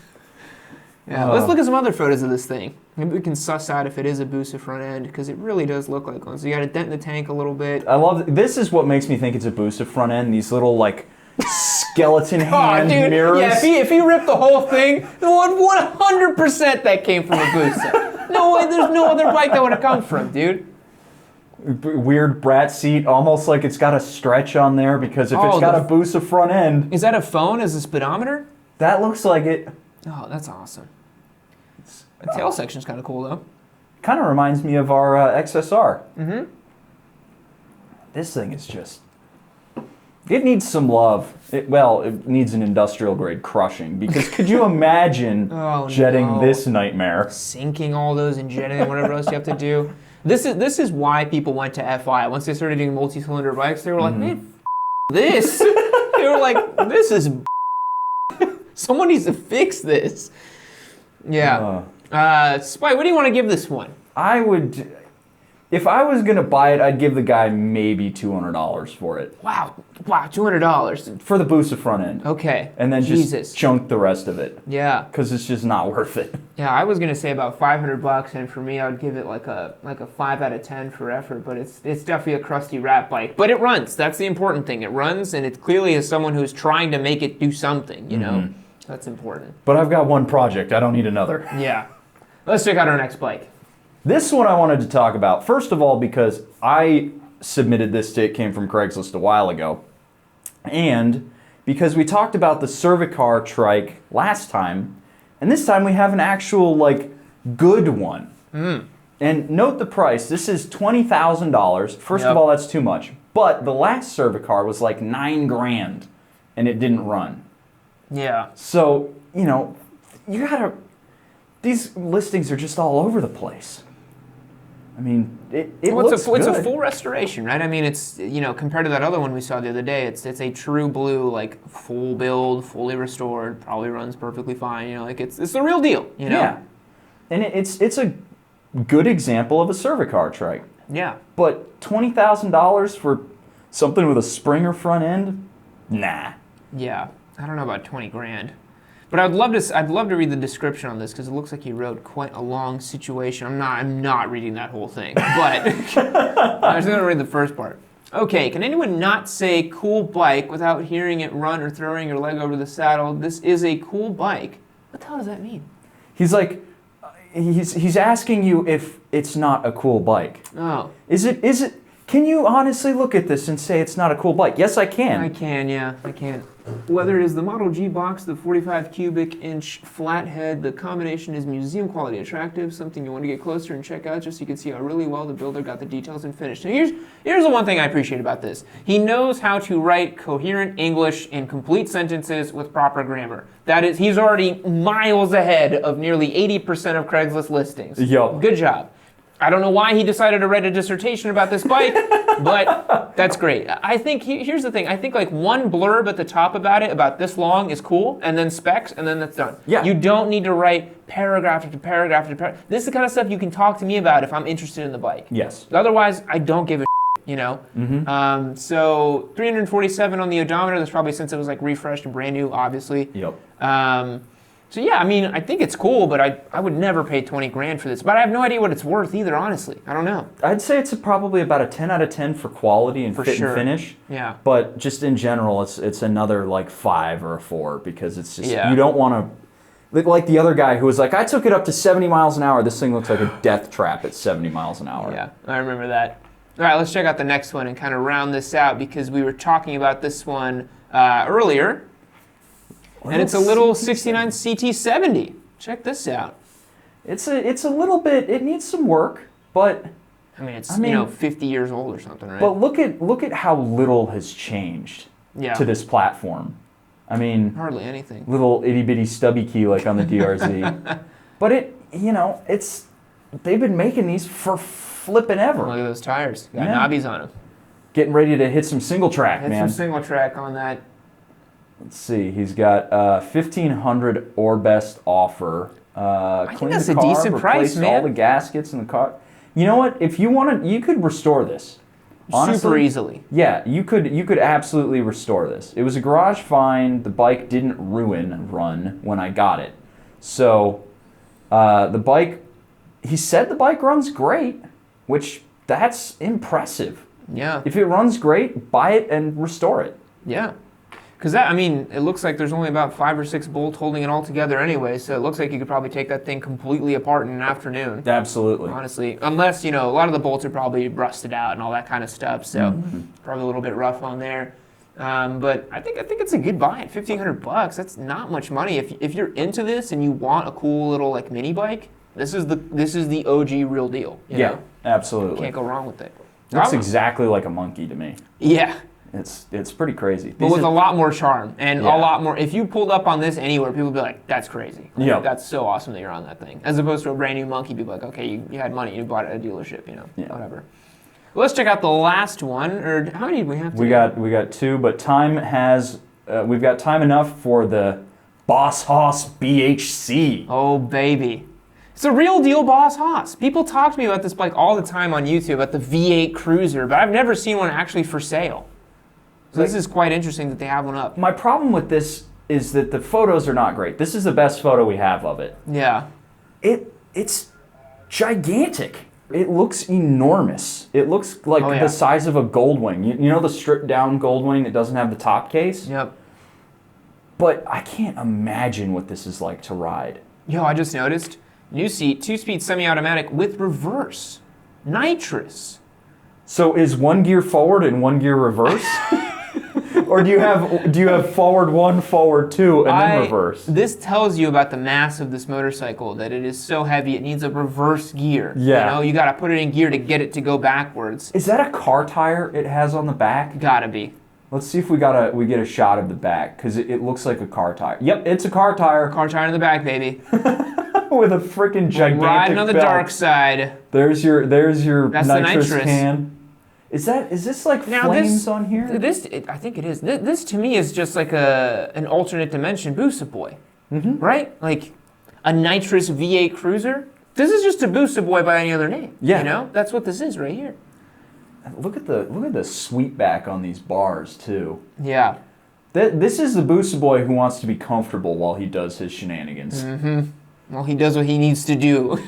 Yeah, let's look at some other photos of this thing. Maybe we can suss out if it is a Busa front end, because it really does look like one. So you got a dent in the tank a little bit. I love this. Is what makes me think it's a Busa front end. These little like skeleton hand mirrors. Yeah, if you rip the whole thing, 100% that came from a Busa. No way, there's no other bike that would have come from, dude. Weird brat seat, almost like it's got a stretch on there, because if it's got a Busa front end. Is that a phone as a speedometer? That looks like it. Oh, that's awesome. The tail section's kind of cool, though. Kind of reminds me of our XSR. Mm-hmm. This thing is just... It needs some love. It needs an industrial grade crushing, because could you imagine jetting this nightmare? Sinking all those and jetting whatever else you have to do. This is why people went to FI. Once they started doing multi-cylinder bikes, they were like, man, this. They were like, this is someone needs to fix this. Yeah. Spike, what do you want to give this one? I would, if I was going to buy it, I'd give the guy maybe $200 for it. Wow, $200. For the Busa front end. Okay. And then just chunk the rest of it. Yeah. Because it's just not worth it. Yeah, I was going to say about $500, and for me, I would give it like a 5 out of 10 for effort, but it's definitely a crusty rat bike. But it runs. That's the important thing. It runs, and it clearly is someone who's trying to make it do something, you know? That's important. But I've got one project. I don't need another. Yeah. Let's check out our next bike. This one I wanted to talk about, first of all, because I submitted this to It Came From Craigslist a while ago, and because we talked about the Cervicar trike last time, and this time we have an actual, like, good one. And note the price. This is $20,000. First of all, that's too much. But the last Cervicar was like $9,000, and it didn't run. Yeah. So, you know, you gotta... These listings are just all over the place. I mean, it looks good. It's a full restoration, right? I mean, it's, you know, compared to that other one we saw the other day, it's a true blue, like, full build, fully restored, probably runs perfectly fine, you know, like, it's the real deal, you know? Yeah. And it's a good example of a Cervicar trike. Yeah. But $20,000 for something with a Springer front end? Nah. Yeah. I don't know about 20 grand. But I'd love to read the description on this, because it looks like he wrote quite a long situation. I'm not reading that whole thing, but I'm just going to read the first part. Okay, can anyone not say cool bike without hearing it run or throwing your leg over the saddle? This is a cool bike. What the hell does that mean? He's like, he's asking you if it's not a cool bike. Oh. Is it, can you honestly look at this and say it's not a cool bike? Yes, I can. I can, yeah, I can. Whether it is the Model G box, the 45 cubic inch flathead, the combination is museum quality attractive, something you want to get closer and check out just so you can see how really well the builder got the details and finish. Now here's the one thing I appreciate about this. He knows how to write coherent English in complete sentences with proper grammar. That is, he's already miles ahead of nearly 80% of Craigslist listings. Yo. Good job. I don't know why he decided to write a dissertation about this bike, but that's great. I think, here's the thing, I think like one blurb at the top about it, about this long, is cool, and then specs, and then that's done. Yeah. You don't need to write paragraph after paragraph after paragraph. This is the kind of stuff you can talk to me about if I'm interested in the bike. Yes. Otherwise, I don't give a you know? So 347 on the odometer, that's probably since it was like refreshed and brand new, obviously. Yep. So yeah, I mean, I think it's cool, but I would never pay 20 grand for this. But I have no idea what it's worth either, honestly. I don't know. I'd say it's probably about a 10 out of 10 for quality and fit and finish. Yeah. But just in general, it's another like 5 or a 4, because it's just, Yeah. you don't want to, like the other guy who was like, I took it up to 70 miles an hour. This thing looks like a death trap at 70 miles an hour. Yeah, I remember that. All right, let's check out the next one and kind of round this out, because we were talking about this one earlier. And it's a little 69 CT70. Check this out. It's a little bit, it needs some work, but I mean, it's you know, 50 years old or something, right? But look at how little has changed to this platform. I mean, hardly anything. Little itty bitty stubby key like on the DRZ. But they've been making these for flipping ever. Look at those tires. Got knobbies on them. Getting ready to hit some single track, man. Hit some single track on that. Let's see. He's got 1,500 or best offer. I think that's the car, a decent price, man. All the gaskets in the car. You know what? If you wanted, you could restore this. Honestly, super easily. Yeah, you could absolutely restore this. It was a garage find. The bike didn't run when I got it. So the bike, he said the bike runs great, which that's impressive. Yeah. If it runs great, buy it and restore it. Yeah. Because that, I mean, it looks like there's only about 5 or 6 bolts holding it all together anyway, so it looks like you could probably take that thing completely apart in an afternoon. Absolutely. Honestly. Unless, you know, a lot of the bolts are probably rusted out and all that kind of stuff, so probably a little bit rough on there. But I think it's a good buy at $1,500. That's not much money. If you're into this and you want a cool little like mini bike, this is the OG real deal. You know? Absolutely. Can't go wrong with it. Looks exactly like a monkey to me. Yeah. It's pretty crazy. But with a lot more charm and Yeah. a lot more. If you pulled up on this anywhere, people would be like, "That's crazy. Like, Yeah. That's so awesome that you're on that thing." As opposed to a brand new monkey, people are like, "Okay, you had money, you bought it at a dealership, Yeah. whatever." Well, let's check out the last one. Or how many do we have? We got 2, but time has we've got time enough for the Boss Hoss BHC. Oh baby. It's a real deal Boss Hoss. People talk to me about this bike all the time on YouTube, about the V8 Cruiser, but I've never seen one actually for sale. So this is quite interesting that they have one up. My problem with this is that the photos are not great. This is the best photo we have of it. Yeah. It's gigantic. It looks enormous. It looks like the size of a Goldwing. You know the stripped down Goldwing that doesn't have the top case? Yep. But I can't imagine what this is like to ride. Yo, I just noticed. New seat, 2-speed semi-automatic with reverse. Nitrous. So is 1 gear forward and 1 gear reverse? Or do you have forward 1, forward 2, and then reverse? This tells you about the mass of this motorcycle, that it is so heavy it needs a reverse gear. Yeah. You know, you gotta put it in gear to get it to go backwards. Is that a car tire it has on the back? Gotta be. Let's see if we get a shot of the back, because it looks like a car tire. Yep, it's a car tire. Car tire in the back, baby. With a freaking gigantic Riding on the belt. dark side. There's your That's nitrous the nitrous can. Is this like flames on here? I think it is. This to me is just like an alternate dimension Busa Boy, right? Like a nitrous V8 Cruiser. This is just a Busa Boy by any other name. Yeah. You know, that's what this is right here. Look at the sweep back on these bars too. Yeah. This is the Busa Boy who wants to be comfortable while he does his shenanigans. Well, he does what he needs to do.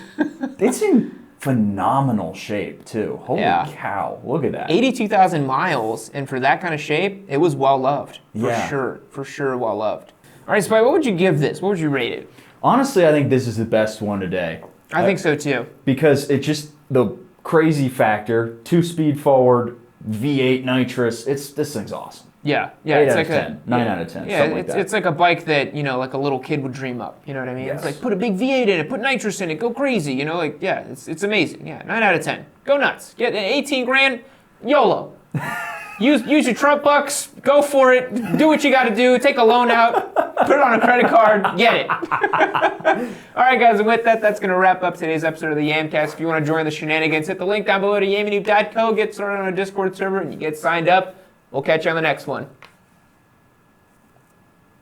It's in phenomenal shape too. Holy cow! Look at that. 82,000 miles, and for that kind of shape, it was well loved. For sure, well loved. All right, Spike, what would you give this? What would you rate it? Honestly, I think this is the best one today. I think so too. Because it just the crazy factor, 2-speed forward, V8 nitrous. This thing's awesome. Yeah, 8 it's out like of 10, 9 out of 10, yeah, something like that. it's like a bike that, you know, like a little kid would dream up. You know what I mean? Yes. It's like put a big V8 in it, put nitrous in it, go crazy. You know, like it's amazing. Yeah, 9 out of 10. Go nuts. Get 18 grand, YOLO. Use your Trump bucks. Go for it. Do what you got to do. Take a loan out. Put it on a credit card. Get it. All right, guys. And with that, that's going to wrap up today's episode of the Yamcast. If you want to join the shenanigans, hit the link down below to yammie.co. Get started on a Discord server, and you get signed up. We'll catch you on the next one.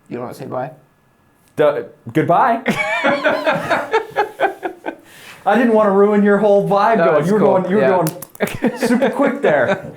You don't want to say bye? Goodbye. I didn't want to ruin your whole vibe. You were going super quick there.